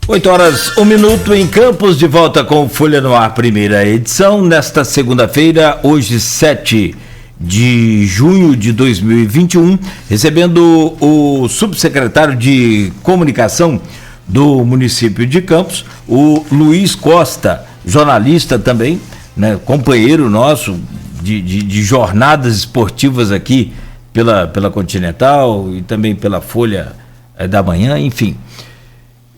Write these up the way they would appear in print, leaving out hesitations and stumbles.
8 horas, 1 minuto em Campos, de volta com Folha no Ar, primeira edição, nesta segunda-feira, hoje 7 de junho de 2021, recebendo o subsecretário de Comunicação do município de Campos, o Luiz Costa, jornalista também, né, companheiro nosso de jornadas esportivas aqui pela Continental e também pela Folha da Manhã, enfim.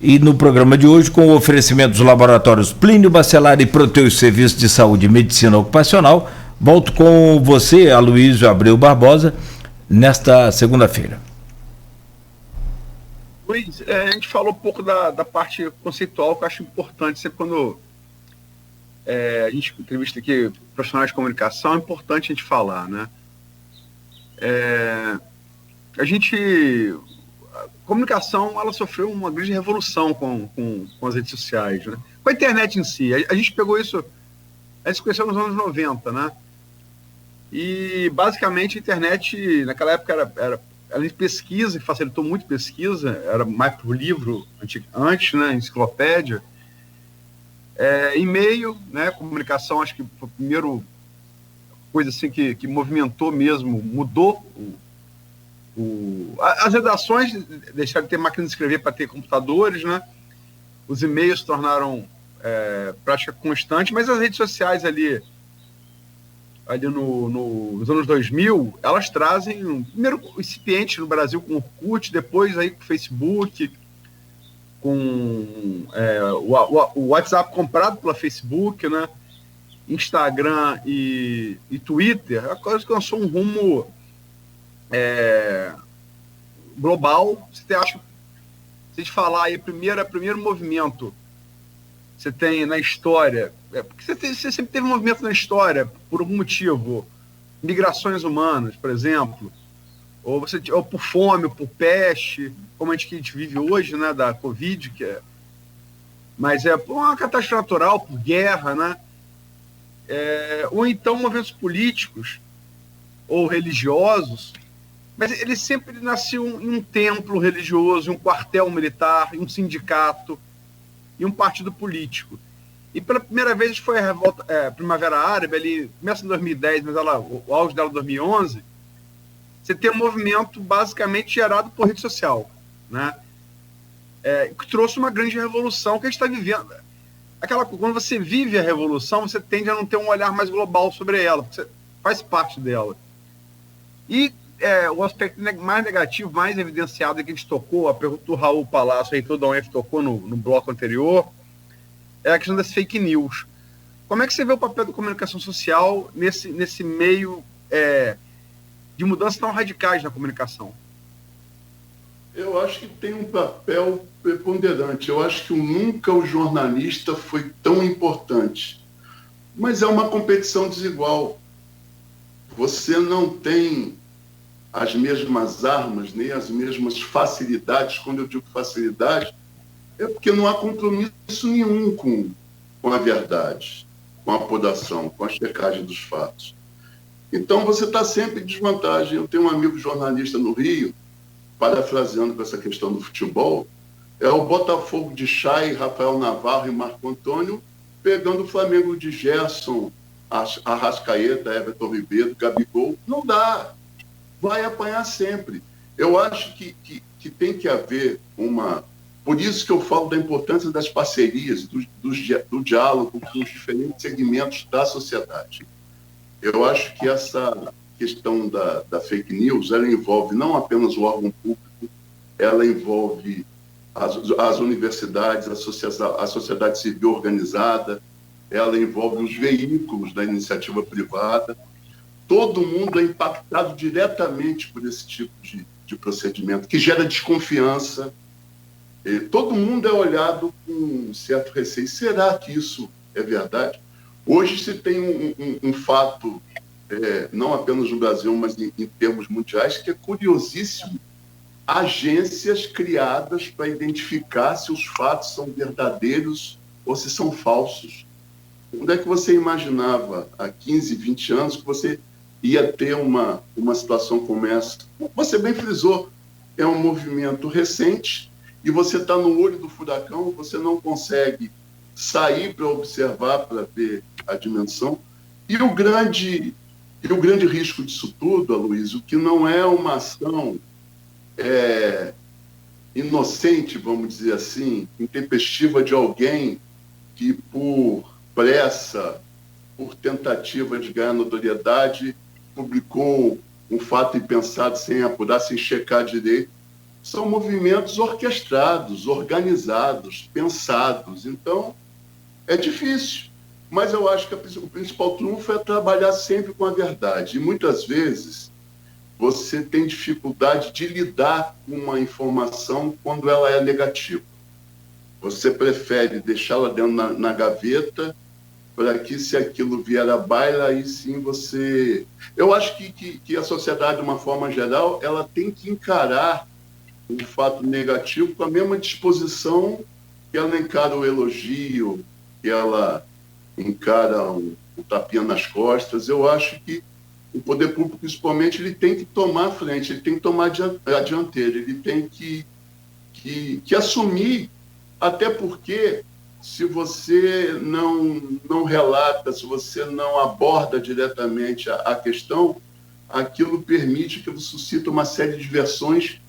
E no programa de hoje, com o oferecimento dos laboratórios Plínio Bacelar e Proteus Serviços de Saúde e Medicina Ocupacional, volto com você, Aloysio Abreu Barbosa, nesta segunda-feira. Luiz, a gente falou um pouco da parte conceitual, que eu acho importante, sempre quando a gente entrevista aqui profissionais de comunicação, é importante a gente falar, né? A comunicação, ela sofreu uma grande revolução com as redes sociais, né? Com a internet em si. A gente pegou isso, a gente se conheceu nos anos 90, né? E, basicamente, a internet, naquela época, era de pesquisa, que facilitou muito pesquisa, era mais por livro antes, né? Enciclopédia. E-mail, né? Comunicação, acho que foi a primeira coisa assim que movimentou mesmo, mudou as redações deixaram de ter máquina de escrever para ter computadores, né? Os e-mails se tornaram prática constante, mas as redes sociais ali nos anos 2000, elas trazem, primeiro, incipiente no Brasil com o Orkut, depois aí com o Facebook, com o WhatsApp comprado pela Facebook, né? Instagram e Twitter, a coisa que lançou um rumo global. Você acha, se a gente falar aí, primeiro movimento você tem na história, porque você sempre teve um movimento na história, por algum motivo, migrações humanas, por exemplo, ou por fome, ou por peste, como a gente vive hoje, né, da Covid, mas por uma catástrofe natural, por guerra, né? Ou então movimentos políticos ou religiosos, mas ele sempre nasceu em um templo religioso, em um quartel militar, em um sindicato e um partido político. E pela primeira vez foi a revolta, Primavera Árabe, ali começa em 2010, mas o auge dela em 2011, você tem um movimento basicamente gerado por rede social, né? Que trouxe uma grande revolução que a gente está vivendo. Quando você vive a revolução, você tende a não ter um olhar mais global sobre ela, porque você faz parte dela. E o aspecto mais negativo, mais evidenciado, que a gente tocou, a pergunta do Raul Palácio, reitor da UF, tocou no bloco anterior, é a questão das fake news. Como é que você vê o papel da comunicação social nesse meio de mudanças tão radicais na comunicação? Eu acho que tem um papel preponderante. Eu acho que nunca o jornalista foi tão importante. Mas é uma competição desigual. Você não tem as mesmas armas, nem as mesmas facilidades. Quando eu digo facilidade, é porque não há compromisso nenhum com a verdade, com a apuração, com a checagem dos fatos. Então você está sempre em desvantagem. Eu tenho um amigo jornalista no Rio, parafraseando com essa questão do futebol, é o Botafogo de Chay, Rafael Navarro e Marco Antônio, pegando o Flamengo de Gerson, Arrascaeta, Everton Ribeiro, Gabigol. Não dá. Vai apanhar sempre. Eu acho que tem que haver uma... Por isso que eu falo da importância das parcerias, do diálogo com os diferentes segmentos da sociedade. Eu acho que essa questão da fake news, ela envolve não apenas o órgão público, ela envolve as universidades, a sociedade civil organizada, ela envolve os veículos da iniciativa privada. Todo mundo é impactado diretamente por esse tipo de procedimento, que gera desconfiança. Todo mundo é olhado com um certo receio. Será que isso é verdade? Hoje se tem um fato... não apenas no Brasil, mas em termos mundiais, que é curiosíssimo. Agências criadas para identificar se os fatos são verdadeiros ou se são falsos. Onde é que você imaginava, há 15, 20 anos, que você ia ter uma situação como essa? Você bem frisou, é um movimento recente e você está no olho do furacão, você não consegue sair para observar, para ver a dimensão. E o grande risco disso tudo, Aloysio, que não é uma ação inocente, vamos dizer assim, intempestiva de alguém que, por pressa, por tentativa de ganhar notoriedade, publicou um fato impensado sem apurar, sem checar direito. São movimentos orquestrados, organizados, pensados. Então, é difícil. Mas eu acho que o principal trunfo é trabalhar sempre com a verdade. E muitas vezes você tem dificuldade de lidar com uma informação quando ela é negativa. Você prefere deixá-la dentro na gaveta para que, se aquilo vier à baila, aí sim você... Eu acho que a sociedade, de uma forma geral, ela tem que encarar um fato negativo com a mesma disposição que ela encara o elogio, que ela encara o tapinha nas costas. Eu acho que o poder público, principalmente, ele tem que tomar a frente, ele tem que tomar a dianteira, ele tem que assumir, até porque, se você não relata, se você não aborda diretamente a questão, aquilo permite que você suscite uma série de versões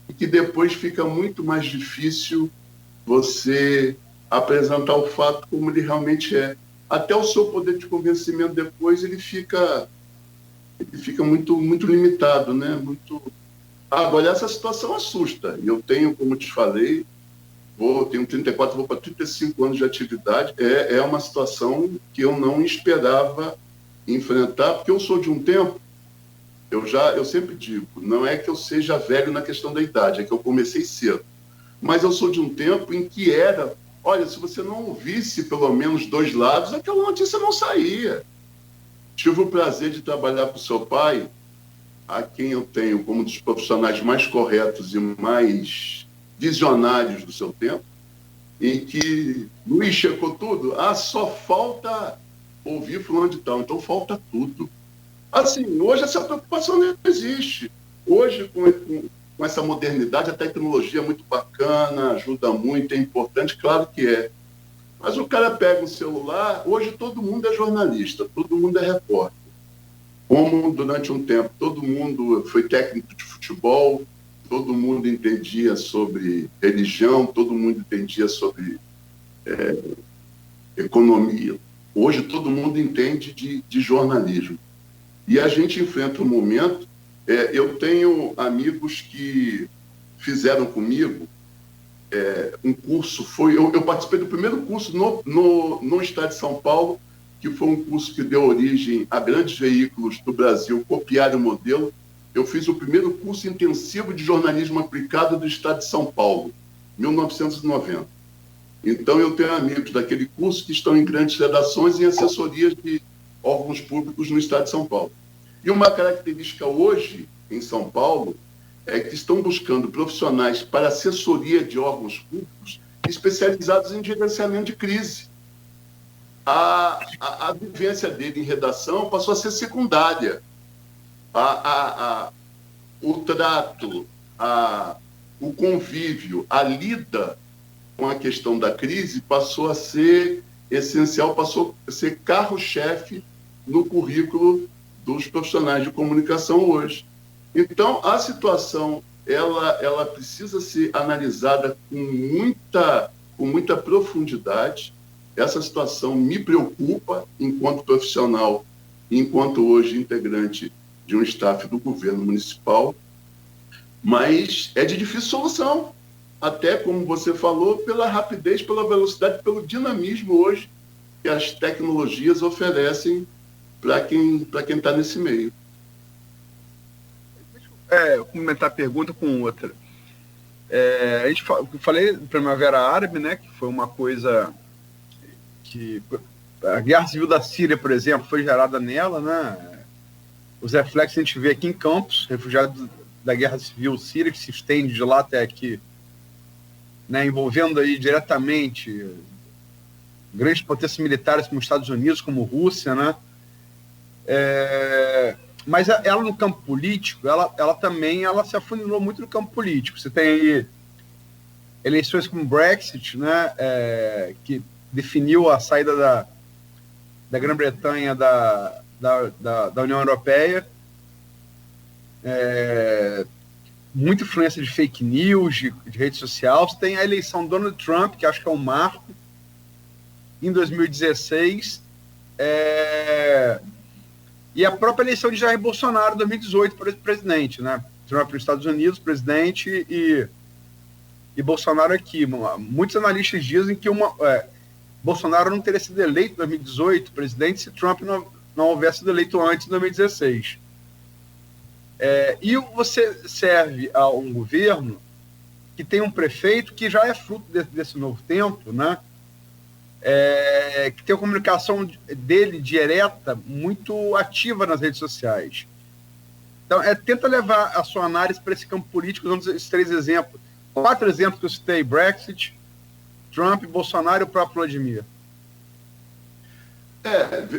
e que depois fica muito mais difícil você apresentar o fato como ele realmente é. Até o seu poder de convencimento depois ele fica muito, muito limitado, né? Agora, essa situação assusta. Eu tenho, como te falei, tenho 34, vou para 35 anos de atividade. É uma situação que eu não esperava enfrentar, porque eu sou de um tempo, eu sempre digo, não é que eu seja velho na questão da idade, é que eu comecei cedo. Mas eu sou de um tempo em que olha, se você não ouvisse pelo menos dois lados, aquela notícia não saía. Tive o prazer de trabalhar com o seu pai, a quem eu tenho como um dos profissionais mais corretos e mais visionários do seu tempo, em que Luiz checou tudo. Só falta ouvir fulano de tal, então falta tudo. Assim, hoje essa preocupação não existe. Hoje, com essa modernidade, a tecnologia é muito bacana, ajuda muito, é importante, claro que é. Mas o cara pega um celular, hoje todo mundo é jornalista, todo mundo é repórter. Como durante um tempo todo mundo foi técnico de futebol, todo mundo entendia sobre religião, todo mundo entendia sobre economia. Hoje todo mundo entende de jornalismo. E a gente enfrenta um momento... eu tenho amigos que fizeram comigo um curso, eu participei do primeiro curso no estado de São Paulo, que foi um curso que deu origem a grandes veículos do Brasil copiarem o modelo. Eu fiz o primeiro curso intensivo de jornalismo aplicado do estado de São Paulo, 1990. Então, eu tenho amigos daquele curso que estão em grandes redações e em assessorias de órgãos públicos no estado de São Paulo. E uma característica hoje, em São Paulo, é que estão buscando profissionais para assessoria de órgãos públicos especializados em gerenciamento de crise. A vivência dele em redação passou a ser secundária. O trato, o convívio, a lida com a questão da crise passou a ser essencial, passou a ser carro-chefe no currículo dos profissionais de comunicação hoje. Então, a situação ela precisa ser analisada com muita profundidade. Essa situação me preocupa enquanto profissional, enquanto hoje integrante de um staff do governo municipal, mas é de difícil solução, até, como você falou, pela rapidez, pela velocidade, pelo dinamismo hoje que as tecnologias oferecem para quem está nesse meio. Comentar a pergunta com outra. Eu falei Primavera Árabe, né, que foi uma coisa que... A Guerra Civil da Síria, por exemplo, foi gerada nela, né? Os reflexos a gente vê aqui em Campos, refugiados da Guerra Civil Síria, que se estende de lá até aqui, né, envolvendo aí diretamente grandes potências militares como Estados Unidos, como Rússia, né? Mas ela no campo político, ela também se afunilou muito no campo político. Você tem aí eleições como o Brexit, né, que definiu a saída da Grã-Bretanha da União Europeia, muita influência de fake news, de rede social. Você tem a eleição do Donald Trump, que acho que é um marco, em 2016, e a própria eleição de Jair Bolsonaro em 2018 para presidente, né? Trump nos Estados Unidos, presidente, e Bolsonaro aqui. Muitos analistas dizem que Bolsonaro não teria sido eleito em 2018 presidente se Trump não houvesse sido eleito antes de 2016. E você serve a um governo que tem um prefeito que já é fruto desse novo tempo, né? Que tem a comunicação dele direta muito ativa nas redes sociais. Então, tenta levar a sua análise para esse campo político, usando esses 4 exemplos que eu citei: Brexit, Trump, Bolsonaro e o próprio Vladimir.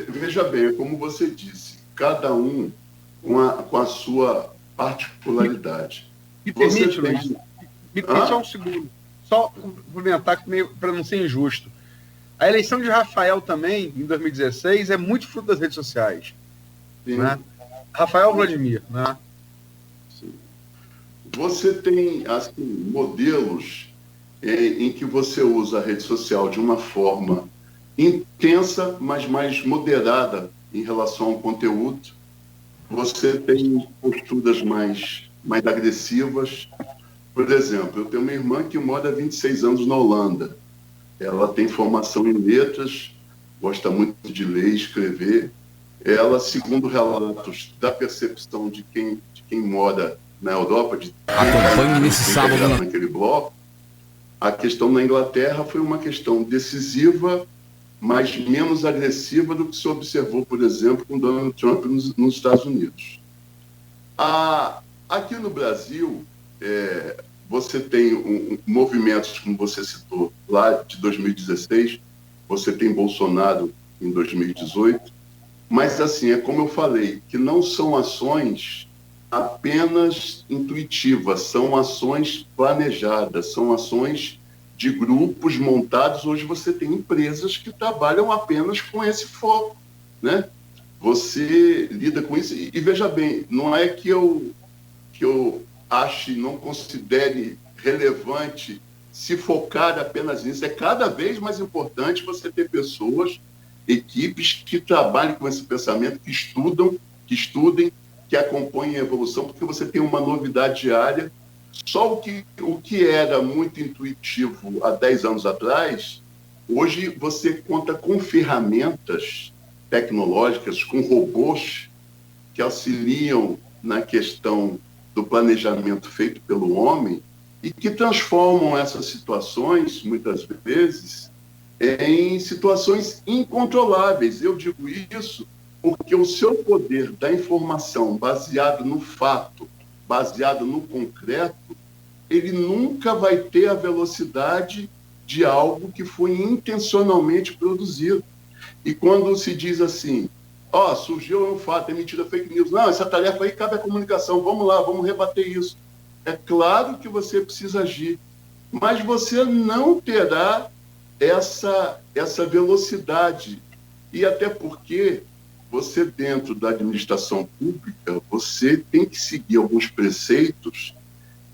Veja bem, como você disse, cada um com a sua particularidade. Me permite, Luiz? Me permite só um segundo. Só complementar, para não ser injusto. A eleição de Rafael também, em 2016, é muito fruto das redes sociais. Né? Rafael Vladimir, né? Sim. Você tem assim, modelos em que você usa a rede social de uma forma intensa, mas mais moderada em relação ao conteúdo. Você tem posturas mais agressivas. Por exemplo, eu tenho uma irmã que mora há 26 anos na Holanda. Ela tem formação em letras, gosta muito de ler e escrever. Ela, segundo relatos da percepção de quem mora na Europa, acompanhe nesse sábado naquele bloco, a questão na Inglaterra foi uma questão decisiva, mas menos agressiva do que se observou, por exemplo, com Donald Trump nos Estados Unidos. Aqui no Brasil, você tem movimentos, como você citou, lá de 2016, você tem Bolsonaro em 2018, mas, assim, como eu falei, que não são ações apenas intuitivas, são ações planejadas, são ações de grupos montados. Hoje você tem empresas que trabalham apenas com esse foco, né? Você lida com isso, e veja bem, não é que eu ache, não considere relevante se focar apenas nisso. É cada vez mais importante você ter pessoas, equipes que trabalhem com esse pensamento, que estudem, que acompanhem a evolução, porque você tem uma novidade diária. Só o que era muito intuitivo há 10 anos atrás, hoje você conta com ferramentas tecnológicas, com robôs que auxiliam na questão do planejamento feito pelo homem e que transformam essas situações, muitas vezes, em situações incontroláveis. Eu digo isso porque o seu poder da informação baseado no fato, baseado no concreto, ele nunca vai ter a velocidade de algo que foi intencionalmente produzido. E quando se diz assim, surgiu um fato, é mentira, fake news, não, essa tarefa aí cabe à comunicação, vamos lá, vamos rebater isso. É claro que você precisa agir, mas você não terá essa velocidade. E até porque você, dentro da administração pública, você tem que seguir alguns preceitos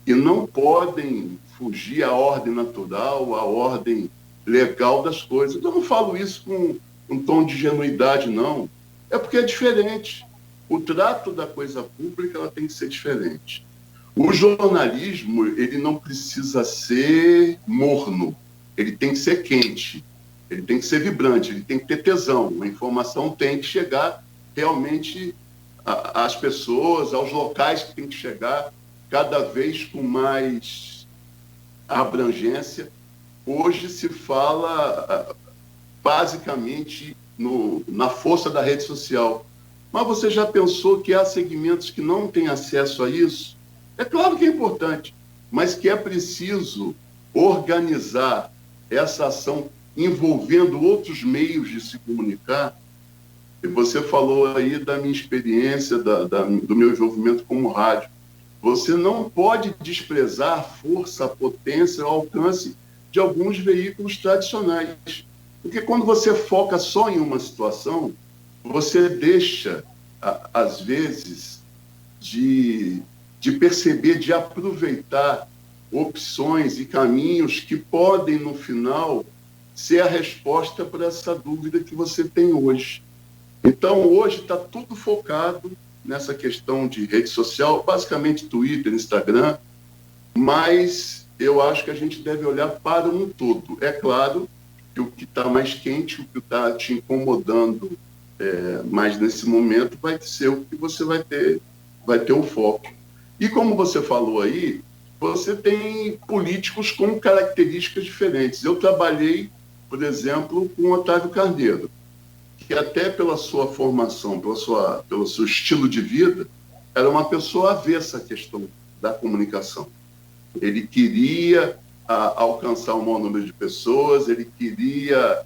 que não podem fugir à ordem natural, à ordem legal das coisas. Eu não falo isso com um tom de ingenuidade, não. É porque é diferente. O trato da coisa pública ela tem que ser diferente. O jornalismo ele não precisa ser morno, ele tem que ser quente, ele tem que ser vibrante, ele tem que ter tesão. A informação tem que chegar realmente às pessoas, aos locais que tem que chegar, cada vez com mais abrangência. Hoje se fala basicamente na força da rede social. Mas você já pensou que há segmentos que não têm acesso a isso? É claro que é importante, mas que é preciso organizar essa ação envolvendo outros meios de se comunicar. E você falou aí da minha experiência, do meu envolvimento como rádio. Você não pode desprezar a força, a potência, o alcance de alguns veículos tradicionais. Porque quando você foca só em uma situação, você deixa, às vezes, de perceber, de aproveitar opções e caminhos que podem, no final, ser a resposta para essa dúvida que você tem hoje. Então, hoje está tudo focado nessa questão de rede social, basicamente Twitter, Instagram, mas eu acho que a gente deve olhar para um todo. É claro que o que está mais quente, o que está te incomodando mais nesse momento, vai ser o que você vai ter o foco. E como você falou aí, você tem políticos com características diferentes. Eu trabalhei, por exemplo, com Otávio Carneiro, que até pela sua formação, pelo seu estilo de vida, era uma pessoa avessa à questão da comunicação. Ele queria alcançar um maior número de pessoas, ele queria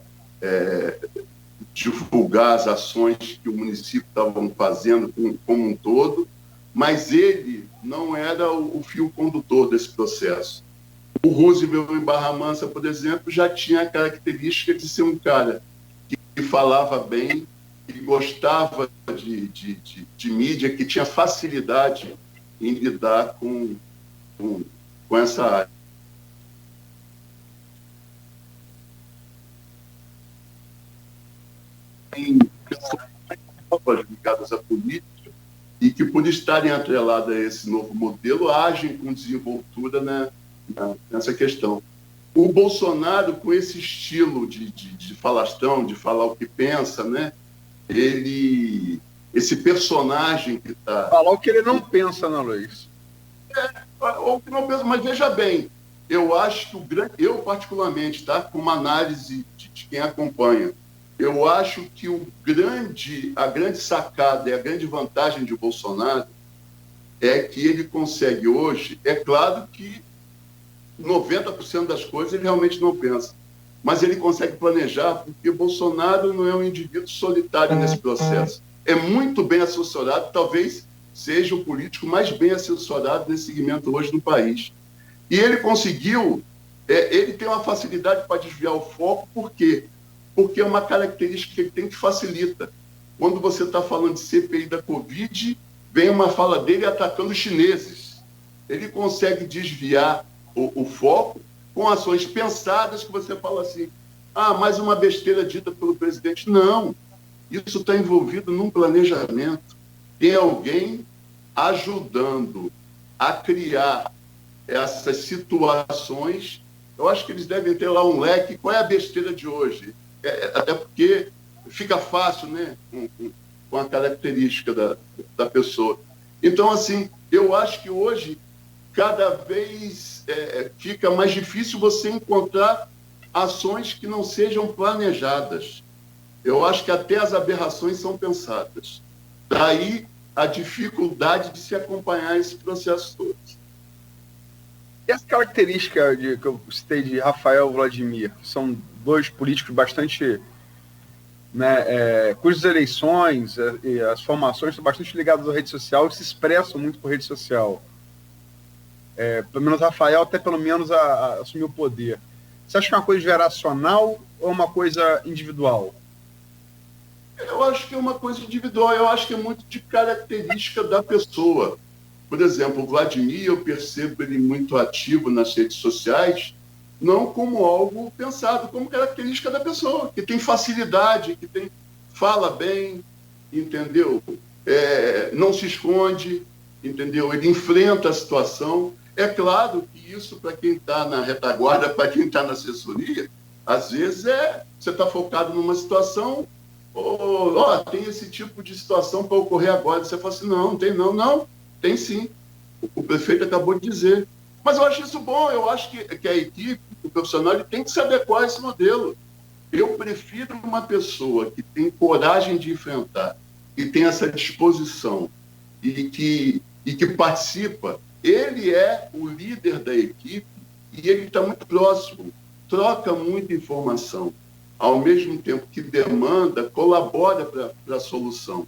divulgar as ações que o município estava fazendo como um todo, mas ele não era o fio condutor desse processo. O Roosevelt em Barra Mansa, por exemplo, já tinha a característica de ser um cara que falava bem, que gostava de mídia, que tinha facilidade em lidar com essa área. Tem pessoas ligadas à política e que, por estarem atreladas a esse novo modelo, agem com desenvoltura nessa questão. O Bolsonaro, com esse estilo de falastrão, de falar o que pensa, né? Esse personagem que está... Falar o que ele não pensa, né, Luiz? Ou que não pensa, mas veja bem, eu acho que eu particularmente, tá, com uma análise de quem acompanha, eu acho que a grande sacada e a grande vantagem de Bolsonaro é que ele consegue hoje, é claro que 90% das coisas ele realmente não pensa, mas ele consegue planejar, porque Bolsonaro não é um indivíduo solitário nesse processo. É muito bem assessorado, talvez seja o político mais bem assessorado nesse segmento hoje no país. E ele conseguiu, ele tem uma facilidade para desviar o foco, por quê? Porque é uma característica que ele tem que facilita. Quando você está falando de CPI da Covid, vem uma fala dele atacando os chineses. Ele consegue desviar o foco com ações pensadas que você fala assim, mais uma besteira dita pelo presidente. Não, isso está envolvido num planejamento. Tem alguém ajudando a criar essas situações. Eu acho que eles devem ter lá um leque. Qual é a besteira de hoje? Até porque fica fácil, né, com a característica da pessoa. Então, assim, eu acho que hoje cada vez fica mais difícil você encontrar ações que não sejam planejadas. Eu acho que até as aberrações são pensadas. Daí a dificuldade de se acompanhar esse processo todo. E essa característica que eu citei de Rafael e Vladimir, são dois políticos bastante... cujas eleições e as formações são bastante ligadas à rede social e se expressam muito por rede social. Pelo menos Rafael, até pelo menos assumir o poder. Você acha que é uma coisa geracional ou uma coisa individual? Eu acho que é uma coisa individual, eu acho que é muito de característica da pessoa. Por exemplo, o Vladimir, eu percebo ele muito ativo nas redes sociais, não como algo pensado, como característica da pessoa, que tem facilidade, fala bem, entendeu? Não se esconde, entendeu? Ele enfrenta a situação. É claro que isso, para quem está na retaguarda, para quem está na assessoria, às vezes você está focado numa situação, tem esse tipo de situação para ocorrer agora. Você fala assim, não tem não. Não, tem sim. O prefeito acabou de dizer. Mas eu acho isso bom, eu acho que a equipe, o profissional, ele tem que se adequar a esse modelo. Eu prefiro uma pessoa que tem coragem de enfrentar, que tem essa disposição e que participa. Ele é o líder da equipe e ele está muito próximo, troca muita informação. Ao mesmo tempo que demanda, colabora para a solução.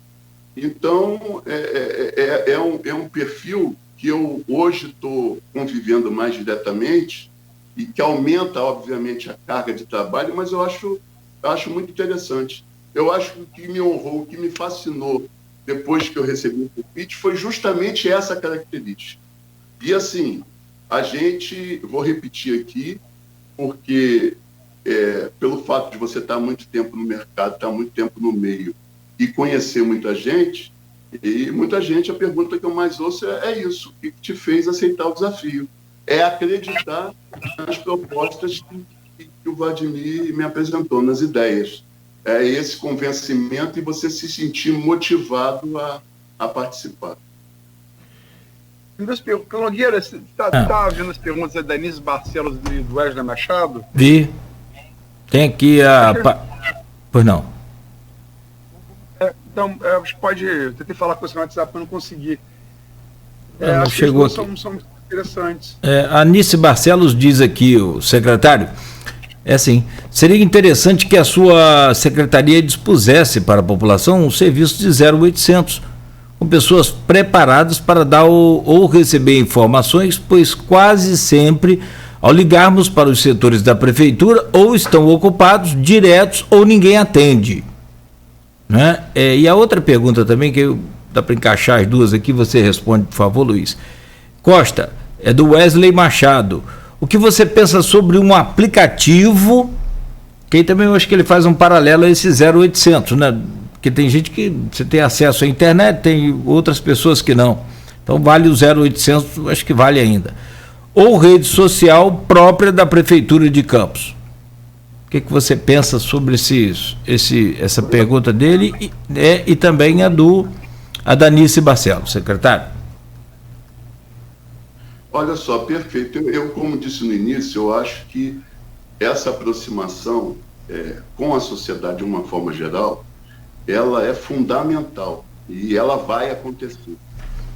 Então, é um perfil que eu hoje estou convivendo mais diretamente e que aumenta, obviamente, a carga de trabalho, mas eu acho muito interessante. Eu acho que o que me honrou, o que me fascinou depois que eu recebi o convite foi justamente essa característica. E, assim, vou repetir aqui, porque pelo fato de você estar muito tempo no mercado, estar muito tempo no meio e conhecer muita gente, a pergunta que eu mais ouço é isso: o que te fez aceitar o desafio? É acreditar nas propostas que o Vladimir me apresentou, nas ideias. É esse convencimento e você se sentir motivado a participar. Nogueira, você está vendo as perguntas da Denise Barcelos e do Wesley Machado? Vi. Tem aqui Pois não. Então, você pode... Eu tentei falar com você no WhatsApp, mas não consegui. Não chegou aqui. São interessantes. A Anice Barcelos diz aqui, o secretário, assim, seria interessante que a sua secretaria dispusesse para a população um serviço de 0800, com pessoas preparadas para dar ou receber informações, pois quase sempre, ao ligarmos para os setores da prefeitura, ou estão ocupados, diretos, ou ninguém atende. Né? E a outra pergunta também, que dá para encaixar as duas aqui, você responde, por favor, Luiz. Costa, é do Wesley Machado. O que você pensa sobre um aplicativo, que aí também eu acho que ele faz um paralelo a esse 0800, né? Porque tem gente que você tem acesso à internet, tem outras pessoas que não. Então vale o 0800, acho que vale ainda. Ou rede social própria da Prefeitura de Campos. O que você pensa sobre essa pergunta dele e também a da Anice Barcelos, secretário? Olha só, perfeito. Eu, como disse no início, eu acho que essa aproximação com a sociedade de uma forma geral, ela é fundamental e ela vai acontecer.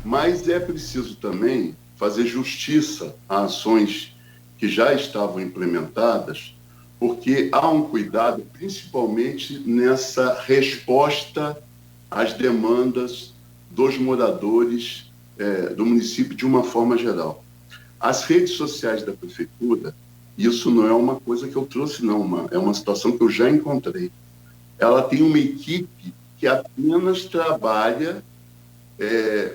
Mas é preciso também fazer justiça a ações que já estavam implementadas, porque há um cuidado, principalmente nessa resposta às demandas dos moradores do município de uma forma geral. As redes sociais da prefeitura, isso não é uma coisa que eu trouxe, não, é uma situação que eu já encontrei. Ela tem uma equipe que apenas trabalha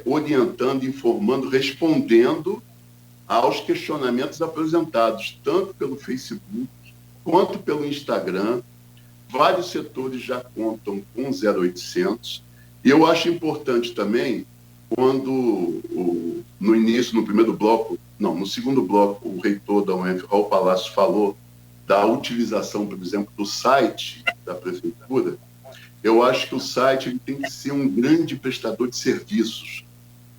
orientando, informando, respondendo aos questionamentos apresentados, tanto pelo Facebook quanto pelo Instagram. Vários setores já contam com 0800. E eu acho importante também, quando no início, no segundo bloco, o reitor da UENF, Raul Palácio, falou da utilização, por exemplo, do site da prefeitura, eu acho que o site ele tem que ser um grande prestador de serviços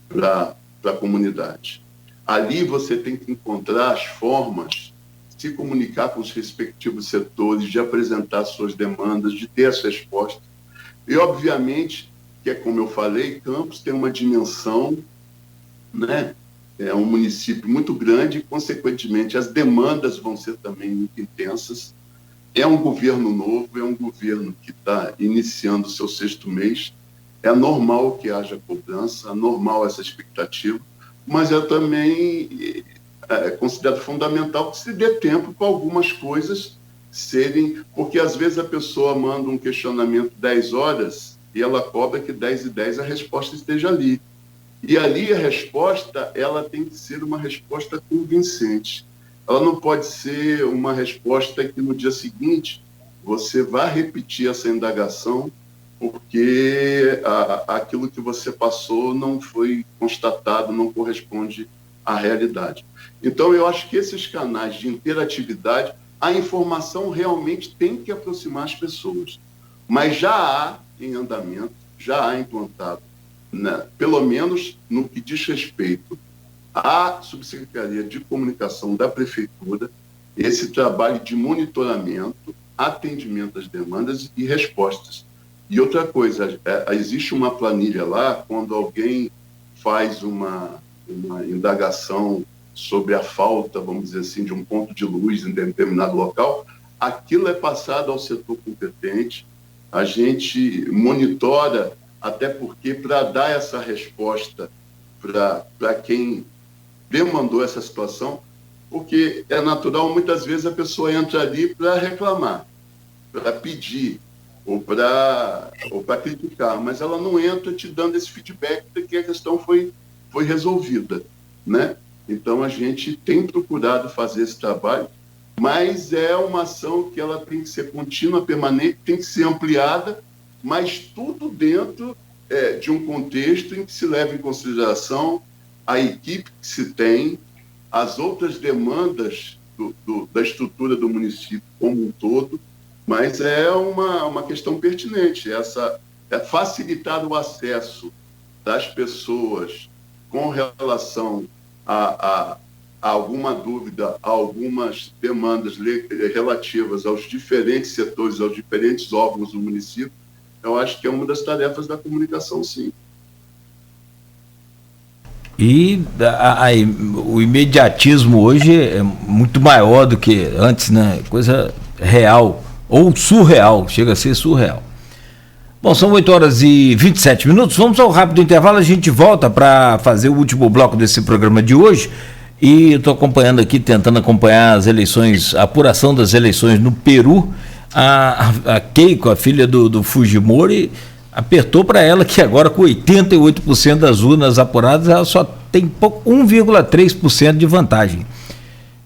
para a comunidade. Ali você tem que encontrar as formas de se comunicar com os respectivos setores, de apresentar suas demandas, de ter as respostas. E, obviamente, que é como eu falei, Campos tem uma dimensão, né? É um município muito grande e, consequentemente, as demandas vão ser também muito intensas. É um governo novo, é um governo que está iniciando o seu 6º mês. É normal que haja cobrança, é normal essa expectativa, mas eu também considero fundamental que se dê tempo para algumas coisas serem... Porque, às vezes, a pessoa manda um questionamento 10 horas e ela cobra que 10h10 a resposta esteja ali. E ali a resposta, ela tem que ser uma resposta convincente. Ela não pode ser uma resposta que no dia seguinte você vá repetir essa indagação porque aquilo que você passou não foi constatado, não corresponde à realidade. Então, eu acho que esses canais de interatividade, a informação realmente tem que aproximar as pessoas. Mas já há em andamento, já há implantado, né, pelo menos no que diz respeito à Subsecretaria de Comunicação da Prefeitura, esse trabalho de monitoramento, atendimento às demandas e respostas. E outra coisa, existe uma planilha lá, quando alguém faz uma indagação sobre a falta, vamos dizer assim, de um ponto de luz em determinado local, aquilo é passado ao setor competente, a gente monitora, até porque para dar essa resposta para quem demandou essa situação, porque é natural, muitas vezes a pessoa entra ali para reclamar, para pedir, ou para criticar, mas ela não entra te dando esse feedback de que a questão foi resolvida, né? Então a gente tem procurado fazer esse trabalho, mas é uma ação que ela tem que ser contínua, permanente, tem que ser ampliada, mas tudo dentro de um contexto em que se leva em consideração a equipe que se tem, as outras demandas da estrutura do município como um todo, mas é uma questão pertinente, facilitar o acesso das pessoas com relação a alguma dúvida, a algumas demandas relativas aos diferentes setores, aos diferentes órgãos do município. Eu acho que é uma das tarefas da comunicação, sim. E o imediatismo hoje é muito maior do que antes, né? Coisa real, ou surreal, chega a ser surreal. Bom, são 8h27. Vamos ao rápido intervalo, a gente volta para fazer o último bloco desse programa de hoje. E eu estou acompanhando aqui, tentando acompanhar as eleições, a apuração das eleições no Peru. A Keiko, a filha do Fujimori, apertou para ela que agora com 88% das urnas apuradas, ela só tem 1,3% de vantagem.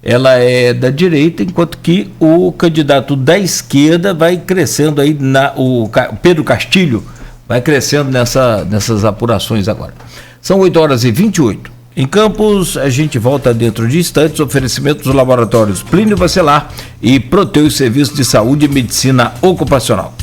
Ela é da direita, enquanto que o candidato da esquerda vai crescendo aí, o Pedro Castilho vai crescendo nessas apurações agora. São 8h28. Em Campos, a gente volta dentro de instantes, oferecimentos dos laboratórios Plínio Bacelar e Proteus Serviços de Saúde e Medicina Ocupacional.